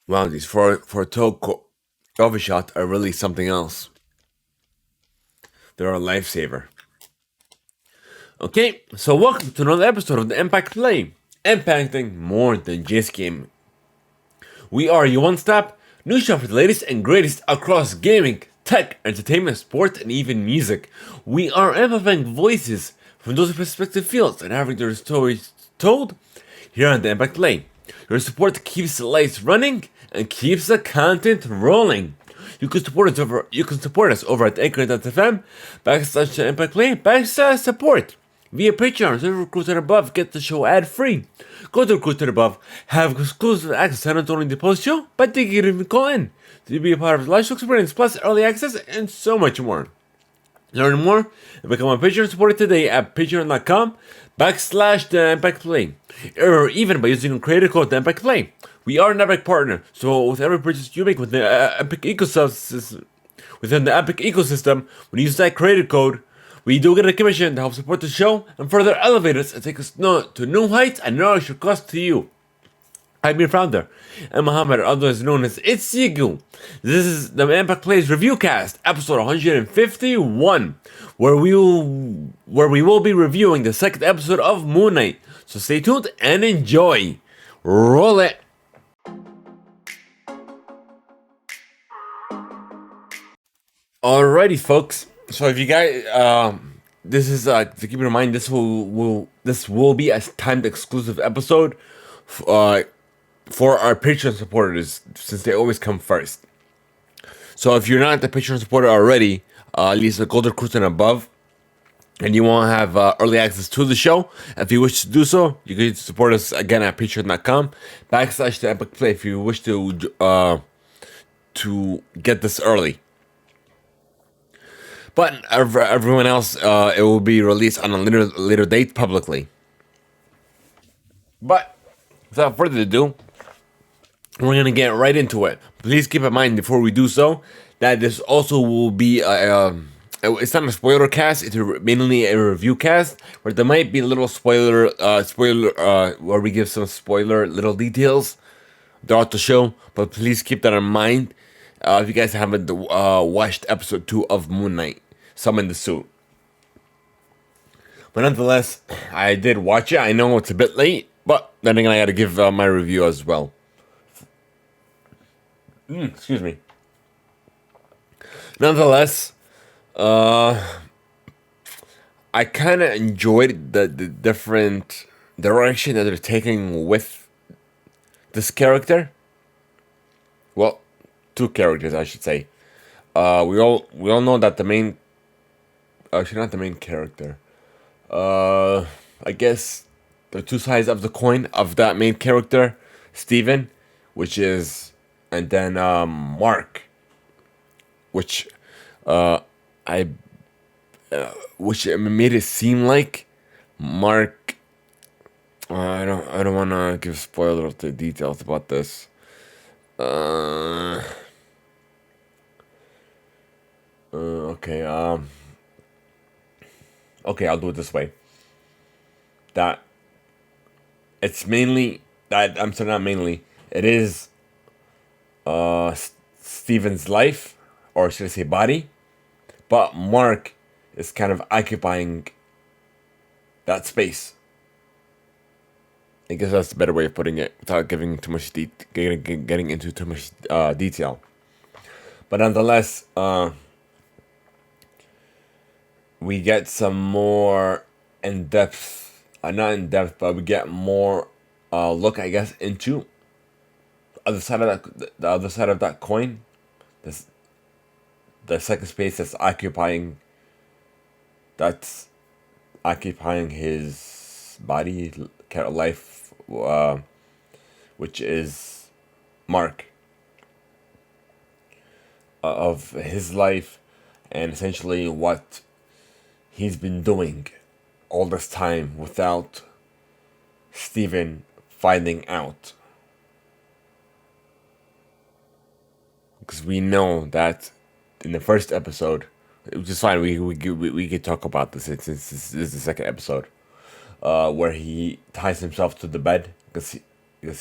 Wow, these for a coffee shot are really something else. They're a lifesaver. Okay, so welcome to another episode of the Impact Play, impacting more than just gaming. We are your one-stop news shop for the latest and greatest across gaming, tech, entertainment, sports, and even music. We are amplifying voices from those respective fields and having their stories told here on the Impact Play. Your support keeps the lights running and keeps the content rolling. You can support us over at anchor.fm backslash the Impact Play backslash support via Patreon. So recruited above, get the show ad free. Go to recruited above, have exclusive access to not only the post show, but they can even call in to be a part of the live show experience, plus early access and so much more. Learn more and become a Patreon supporter today at patreon.com backslash the Impact Play, or even by using a creator code the Impact Play. We are an Epic partner, so with every purchase you make within the Epic ecosystem, when you use that creator code, we do get a commission to help support the show and further elevate us and take us to new heights and no extra cost to you. I'm your founder, and Muhammad, otherwise known as It's Yigu. This is the Impact Plays Review Cast, episode 151, where we will be reviewing the second episode of Moon Knight. So stay tuned and enjoy. Roll it. Alrighty, folks. So if you guys, this is to keep in mind, this will be a timed exclusive episode, for our Patreon supporters, since they always come first. So if you're not a Patreon supporter already, at least a Gold Recruit and above, and you want to have early access to the show, if you wish to do so, you can support us again at patreon.com backslash the Epic Play if you wish to get this early. But everyone else, it will be released on a later date publicly. But without further ado, we're gonna get right into it. Please keep in mind before we do so that this also will be it's not a spoiler cast. It's mainly a review cast where there might be a little spoiler where we give some spoiler little details throughout the show. But please keep that in mind if you guys haven't watched episode 2 of Moon Knight, Summon the Suit. But nonetheless, I did watch it. I know it's a bit late, but then again, I gotta give my review as well. Excuse me. Nonetheless, I kind of enjoyed the different direction that they're taking with this character. Well, two characters, I should say. We all know that the main, actually not the main character. I guess the two sides of the coin of that main character, Steven, which is, and then Mark, which I which made it seem like Mark. I don't want to give spoiler details about this. Okay. Okay, I'll do it this way. That it's mainly that I'm sorry, not mainly. It is Steven's life, or should I say body, but Mark is kind of occupying that space. I guess that's the better way of putting it without giving too much getting into too much detail. But nonetheless, we get some more in depth, not in depth, but we get more look, I guess, into the other side of that coin. This the second space that's occupying his body life, which is Mark, of his life, and essentially what he's been doing all this time without Steven finding out. Because we know that in the first episode, which is fine, we could talk about this since this is the second episode, where he ties himself to the bed because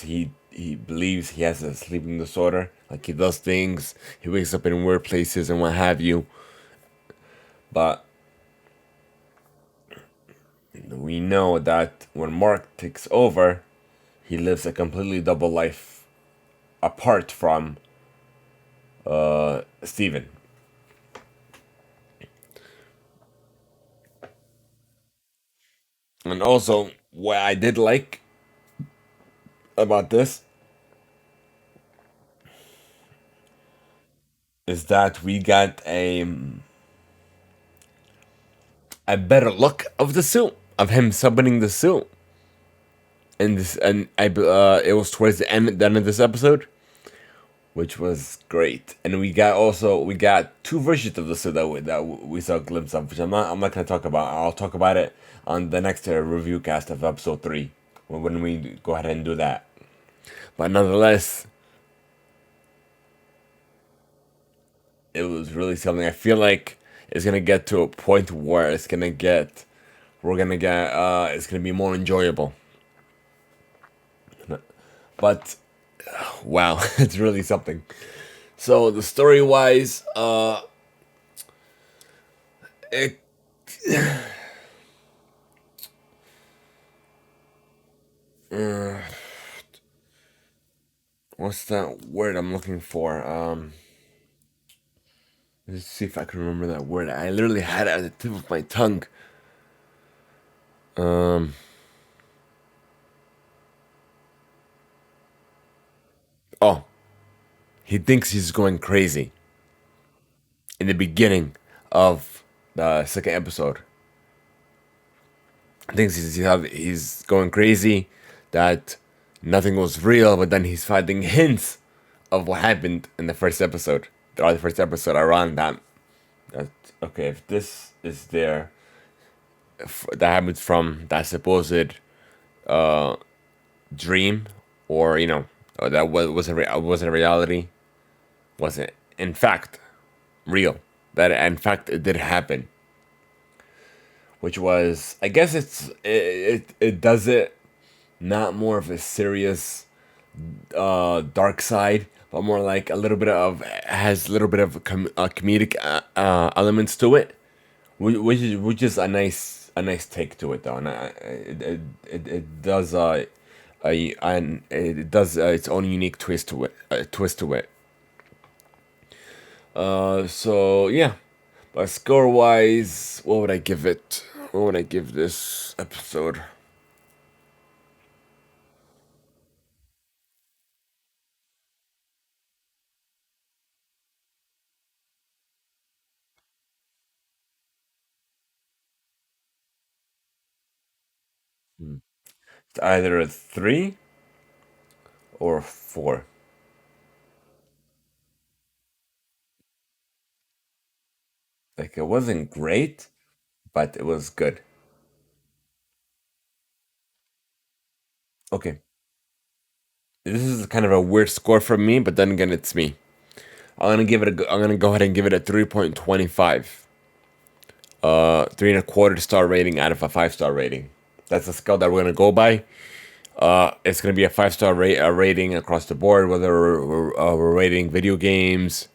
he he believes he has a sleeping disorder. Like he does things, he wakes up in weird places and what have you. But we know that when Mark takes over, he lives a completely double life apart from Steven. And also, what I did like about this is that we got a better look of the suit, of him summoning the suit. And this, and it was towards the end of this episode, which was great. And we got two versions of the suit that we saw a glimpse of, which I'm not gonna talk about. I'll talk about it on the next review cast of episode 3 when we go ahead and do that. But nonetheless, it was really something. I feel like it's gonna get to a point where it's gonna be more enjoyable. But wow, it's really something. So the story wise, it what's that word I'm looking for? Let's see if I can remember that word. I literally had it at the tip of my tongue. Um, oh, he thinks he's going crazy in the beginning of the second episode. Thinks he's going crazy, that nothing was real, but then he's finding hints of what happened in the first episode. Or the first episode around that okay, if this is there, if that happened from that supposed dream, or or that was a reality, was it in fact real? That in fact it did happen, which was, I guess it does it not more of a serious dark side, but more like a little bit of, has a little bit of comedic elements to it, which is a nice take to it though, and it does it does its own unique twist to it. So yeah, but score wise, what would I give it? What would I give this episode? It's either a 3 or a 4. Like it wasn't great, but it was good. Okay, this is kind of a weird score from me, but then again, it's me. I'm gonna go ahead and give it a 3.25. 3.25 star rating out of a 5 star rating. That's the scale that we're gonna go by. It's gonna be a 5 star rating across the board, whether we're rating video games,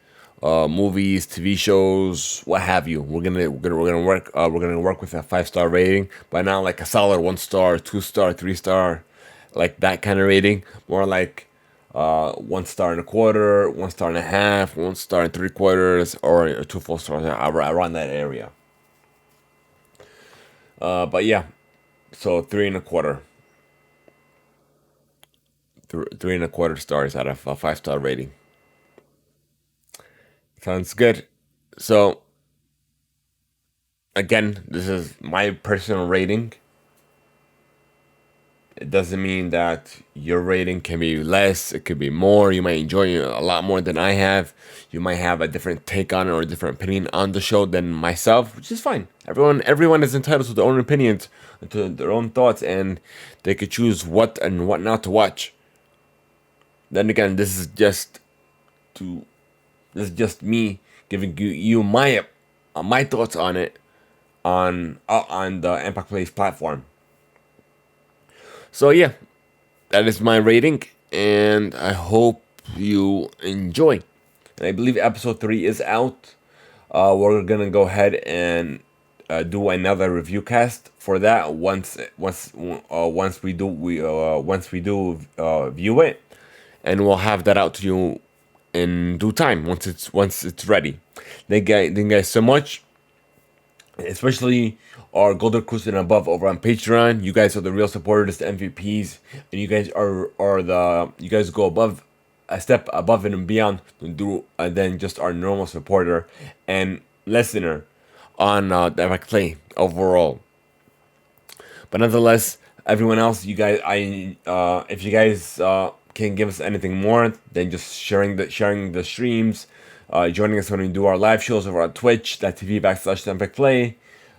movies, TV shows, what have you. We're gonna work with a 5 star rating, but not like a solid 1 star, 2 star, 3 star, like that kind of rating. More like 1 star and a quarter, 1 star and a half, 1 star and 3 quarters, or two full stars around that area. But yeah, so 3.25, 3.25 stars out of a 5 star rating. Sounds good. So again, this is my personal rating. It doesn't mean that your rating can be less. It could be more. You might enjoy it a lot more than I have. You might have a different take on it or a different opinion on the show than myself, which is fine. Everyone is entitled to their own opinions, to their own thoughts, and they could choose what and what not to watch. Then again, to this is just me giving you my thoughts on it on the Impact Plays platform. So yeah, that is my rating. and I hope you enjoy. And I believe episode 3 is out. We're gonna go ahead and do another review cast for that once we do view it, and we'll have that out to you in due time once it's ready. Thank you guys so much, especially our Golden Cruise and above over on Patreon. You guys are the real supporters, the MVPs, and you guys you guys go above a step above and beyond than just our normal supporter and listener on THEIMPACTPLAY overall. But nonetheless, everyone else, you guys, if you guys can give us anything more than just sharing the streams, joining us when we do our live shows over on Twitch.tv/THEIMPACTPLAY,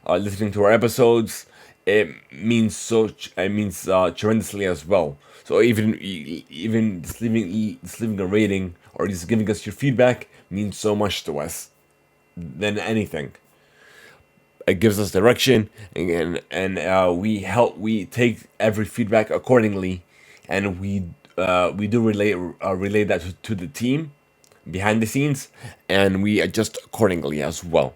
listening to our episodes, it means tremendously as well. So even just leaving a rating or just giving us your feedback means so much to us than anything. It gives us direction, and we take every feedback accordingly, and we do relay that to the team behind the scenes, and we adjust accordingly as well.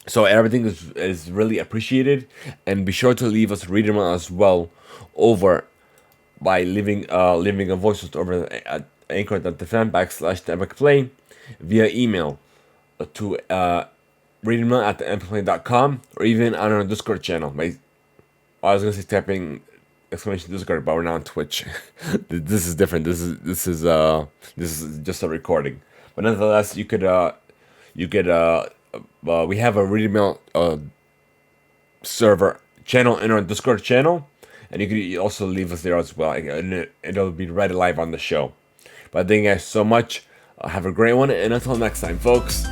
So everything is really appreciated, and be sure to leave us a reader mail as well over by leaving a voice note over at anchor.fm/THEIMPACTPLAY via email to readingmail@theempatplay.com, or even on our Discord channel. I was gonna say typing exclamation Discord, but we're now on Twitch. This is different. This is just a recording. But nonetheless, we have a reading mail server channel in our Discord channel, and you can also leave us there as well, and it'll be read live on the show. But thank you guys so much. Have a great one, and until next time, folks.